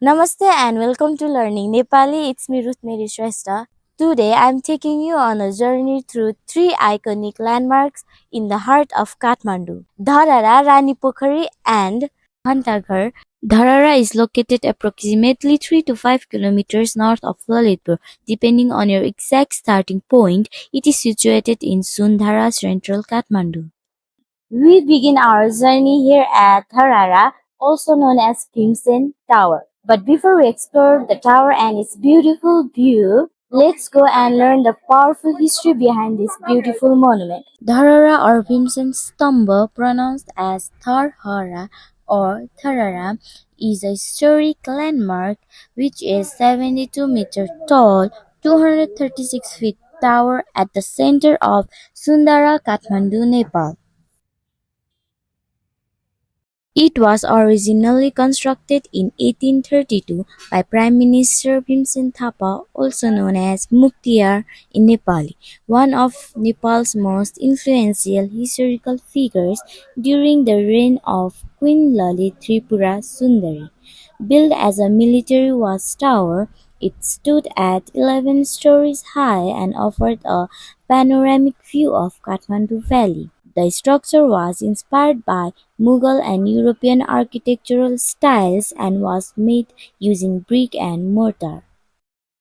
Namaste and welcome to Learning Nepali. It's me Ruth Mary Shrestha. Today I'm taking you on a journey through three iconic landmarks in the heart of Kathmandu: Dharahara, Ranipokhari, and Ghanta Ghar. Dharahara is located approximately 3 to 5 kilometers north of Lalitpur. Depending on your exact starting point, it is situated in Sundhara, central Kathmandu. We begin our journey here at Dharahara, also known as Crimson Tower. But before we explore the tower and its beautiful view, let's go and learn the powerful history behind this beautiful monument. Dharara or Crimson Stamba, pronounced as Tharhara or Tharara, is a historic landmark which is 72 meters tall, 236 feet tower at the center of Sundara, Kathmandu, Nepal. It was originally constructed in 1832 by Prime Minister Bhimsen Thapa, also known as Mukhtiyar in Nepali, one of Nepal's most influential historical figures during the reign of Queen Lalit Tripura Sundari. Built as a military watchtower, it stood at 11 stories high and offered a panoramic view of Kathmandu Valley. The structure was inspired by Mughal and European architectural styles and was made using brick and mortar.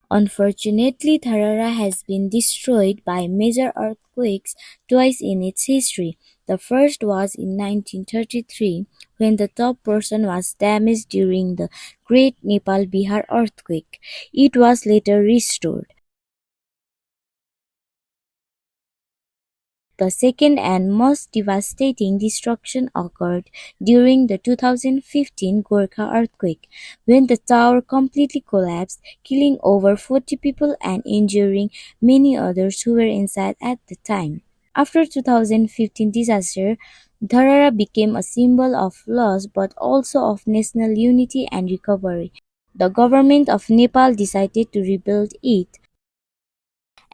Unfortunately, Tharara has been destroyed by major earthquakes twice in its history. The first was in 1933 when the top portion was damaged during the Great Nepal-Bihar earthquake. It was later restored. The second and most devastating destruction occurred during the 2015 Gorkha earthquake, when the tower completely collapsed, killing over 40 people and injuring many others who were inside at the time. After 2015 disaster, Dharara became a symbol of loss but also of national unity and recovery. The government of Nepal decided to rebuild it,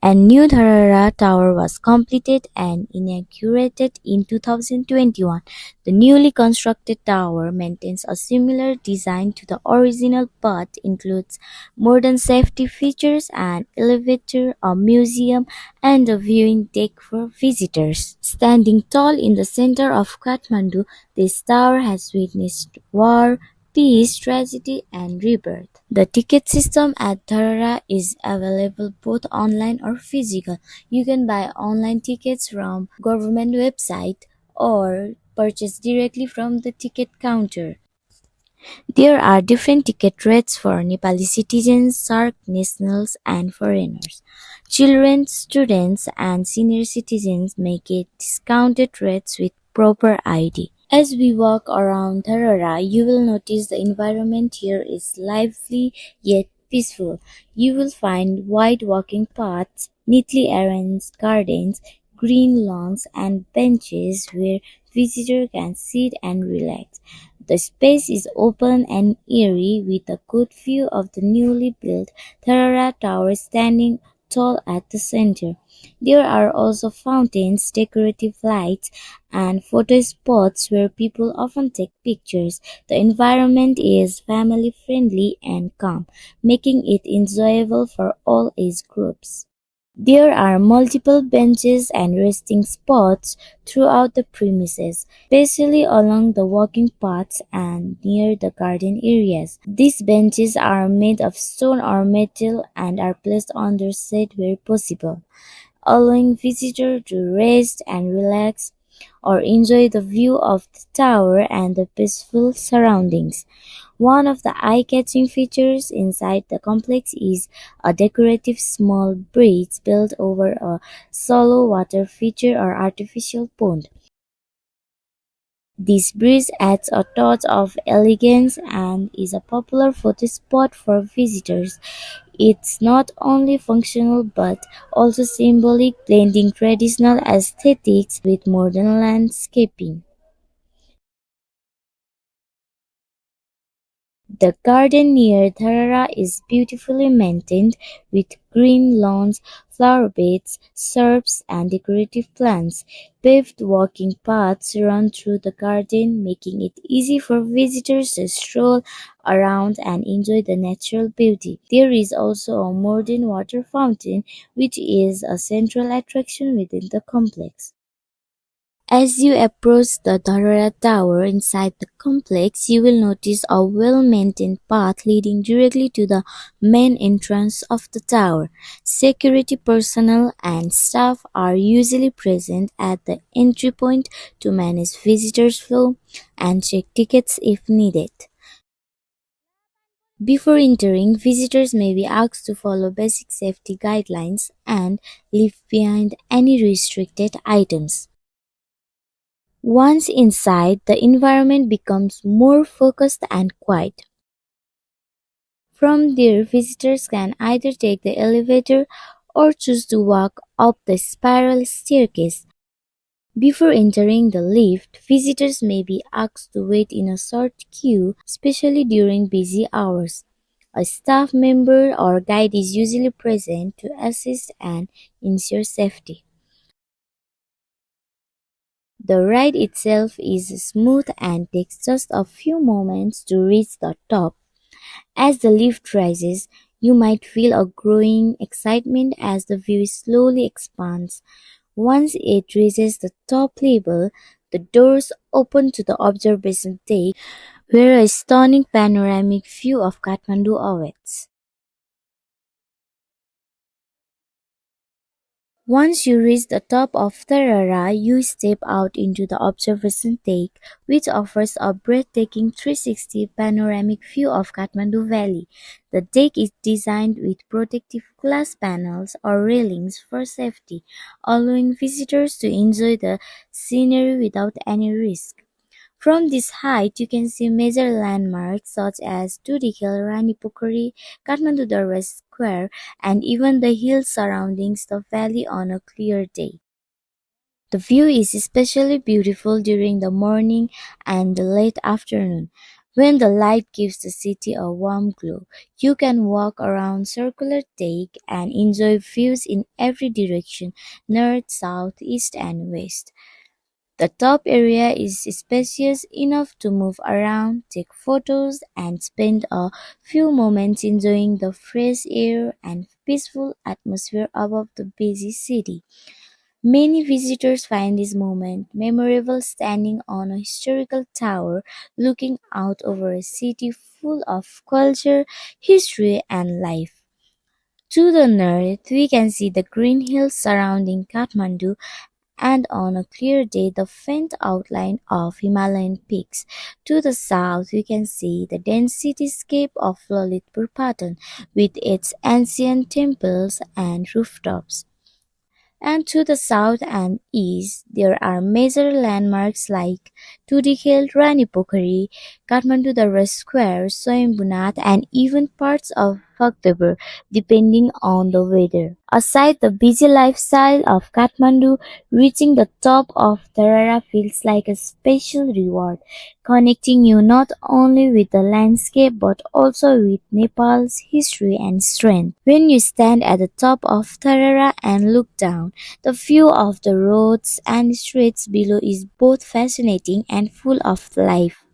and New Dharara Tower was completed and inaugurated in 2021. The newly constructed tower maintains a similar design to the original but includes modern safety features, an elevator, a museum, and a viewing deck for visitors. Standing tall in the center of Kathmandu, this tower has witnessed war, peace, tragedy, and rebirth. The ticket system at Dharara is available both online or physical. You can buy online tickets from government website or purchase directly from the ticket counter. There are different ticket rates for Nepali citizens, SARC nationals, and foreigners. Children, students, and senior citizens may get discounted rates with proper ID. As we walk around Dharara, you will notice the environment here is lively yet peaceful. You will find wide walking paths, neatly arranged gardens, green lawns, and benches where visitors can sit and relax. The space is open and airy with a good view of the newly built Tharara Tower standing tall at the center. There are also fountains, decorative lights, and photo spots where people often take pictures. The environment is family friendly and calm, making it enjoyable for all age groups. There are multiple benches and resting spots throughout the premises, especially along the walking paths and near the garden areas. These benches are made of stone or metal and are placed on their shade where possible, allowing visitors to rest and relax or enjoy the view of the tower and the peaceful surroundings. One of the eye-catching features inside the complex is a decorative small bridge built over a shallow water feature or artificial pond. This bridge adds a touch of elegance and is a popular photo spot for visitors. It's not only functional but also symbolic, blending traditional aesthetics with modern landscaping. The garden near Dharahara is beautifully maintained with green lawns, flower beds, shrubs and decorative plants. Paved walking paths run through the garden, making it easy for visitors to stroll around and enjoy the natural beauty. There is also a modern water fountain, which is a central attraction within the complex. As you approach the Dharara Tower inside the complex, you will notice a well-maintained path leading directly to the main entrance of the tower. Security personnel and staff are usually present at the entry point to manage visitors' flow and check tickets if needed. Before entering, visitors may be asked to follow basic safety guidelines and leave behind any restricted items. Once inside, the environment becomes more focused and quiet. From there, visitors can either take the elevator or choose to walk up the spiral staircase. Before entering the lift, visitors may be asked to wait in a short queue, especially during busy hours. A staff member or guide is usually present to assist and ensure safety. The ride itself is smooth and takes just a few moments to reach the top. As the lift rises, you might feel a growing excitement as the view slowly expands. Once it reaches the top level, the doors open to the observation deck where a stunning panoramic view of Kathmandu awaits. Once you reach the top of Tarara, you step out into the observation deck, which offers a breathtaking 360 panoramic view of Kathmandu Valley. The deck is designed with protective glass panels or railings for safety, allowing visitors to enjoy the scenery without any risk. From this height, you can see major landmarks such as Tudikal, Ranipokhari, Kathmandu Darbar Square, and even the hills surrounding the valley on a clear day. The view is especially beautiful during the morning and the late afternoon, when the light gives the city a warm glow. You can walk around circular deck and enjoy views in every direction, north, south, east, and west. The top area is spacious enough to move around, take photos, and spend a few moments enjoying the fresh air and peaceful atmosphere above the busy city. Many visitors find this moment memorable standing on a historical tower looking out over a city full of culture, history, and life. To the north, we can see the green hills surrounding Kathmandu and on a clear day the faint outline of Himalayan peaks. To the south we can see the dense cityscape of Lalitpur Patan with its ancient temples and rooftops. And to the south and east, there are major landmarks like Tudikal, Ranipokhari, Kathmandu Darbar Square, Swayambhunath, and even parts of Bhaktapur, depending on the weather. Aside the busy lifestyle of Kathmandu, reaching the top of Dharara feels like a special reward, connecting you not only with the landscape but also with Nepal's history and strength. When you stand at the top of Dharara and look down, the view of the roads and streets below is both fascinating and full of life.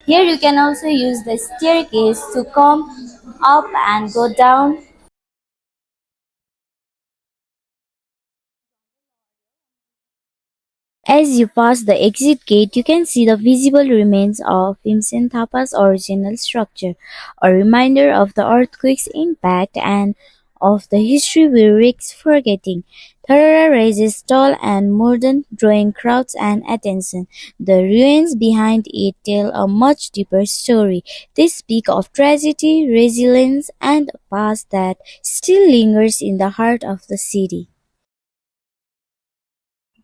Here you can also use the staircase to come up and go down. As you pass the exit gate, you can see the visible remains of Imsen Thapa's original structure, a reminder of the earthquake's impact and of the history we risk forgetting. Tharara rises tall and modern, drawing crowds and attention. The ruins behind it tell a much deeper story. They speak of tragedy, resilience, and a past that still lingers in the heart of the city.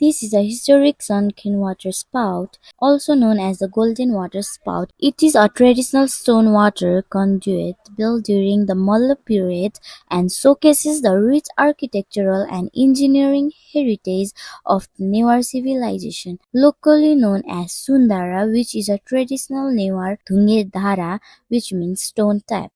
This is a historic sunken water spout, also known as the Golden Water Spout. It is a traditional stone water conduit built during the Malla period and showcases the rich architectural and engineering heritage of the Newar civilization, locally known as Sundara, which is a traditional Newar Dhunge Dhara, which means stone tap.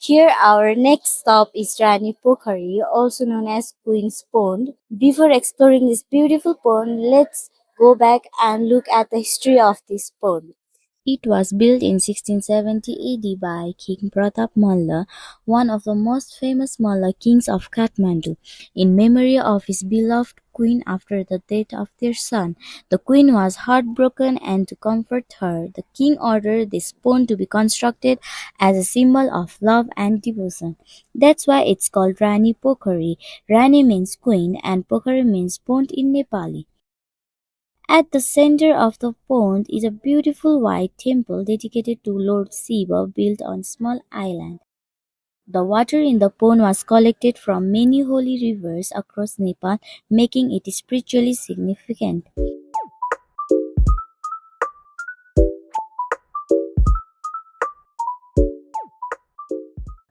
Here, our next stop is Ranipokhari, also known as Queen's Pond. Before exploring this beautiful pond, let's go back and look at the history of this pond. It was built in 1670 AD by King Pratap Malla, one of the most famous Malla kings of Kathmandu, in memory of his beloved queen after the death of their son. The queen was heartbroken, and to comfort her, the king ordered this pond to be constructed as a symbol of love and devotion. That's why it's called Rani Pokhari. Rani means queen and Pokhari means pond in Nepali. At the center of the pond is a beautiful white temple dedicated to Lord Shiva built on a small island. The water in the pond was collected from many holy rivers across Nepal, making it spiritually significant.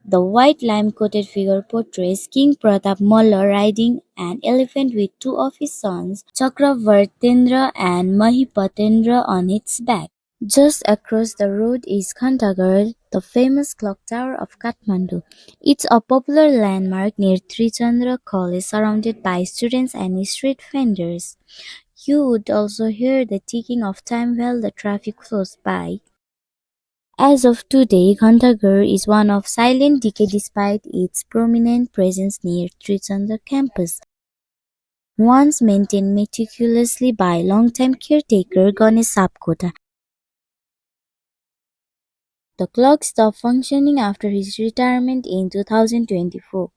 The white lime-coated figure portrays King Pratap Malla riding an elephant with two of his sons, Chakravartendra and Mahipatendra, on its back. Just across the road is Ghanta Ghar, the famous clock tower of Kathmandu. It's a popular landmark near Trichandra College, surrounded by students and street vendors. You would also hear the ticking of time while the traffic flows by. As of today, Ghanta Ghar is one of silent decay despite its prominent presence near Trichandra campus. Once maintained meticulously by longtime caretaker Ganesh Sapkota. The clock stopped functioning after his retirement in 2024.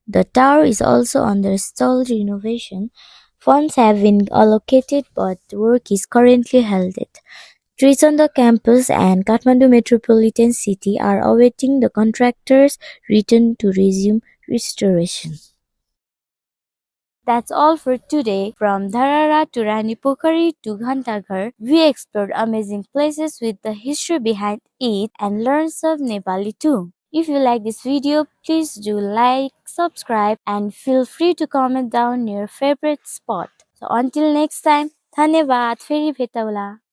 The tower is also under stall renovation. Funds have been allocated, but work is currently held at Trichandra campus and Kathmandu Metropolitan City are awaiting the contractor's return to resume restoration. That's all for today. From Dharara to Ranipokhari to Ghanta Ghar, we explored amazing places with the history behind it and learned some Nepali too. If you like this video, please do like, subscribe, and feel free to comment down your favorite spot. So until next time, धन्यवाद फेरि भेटौँला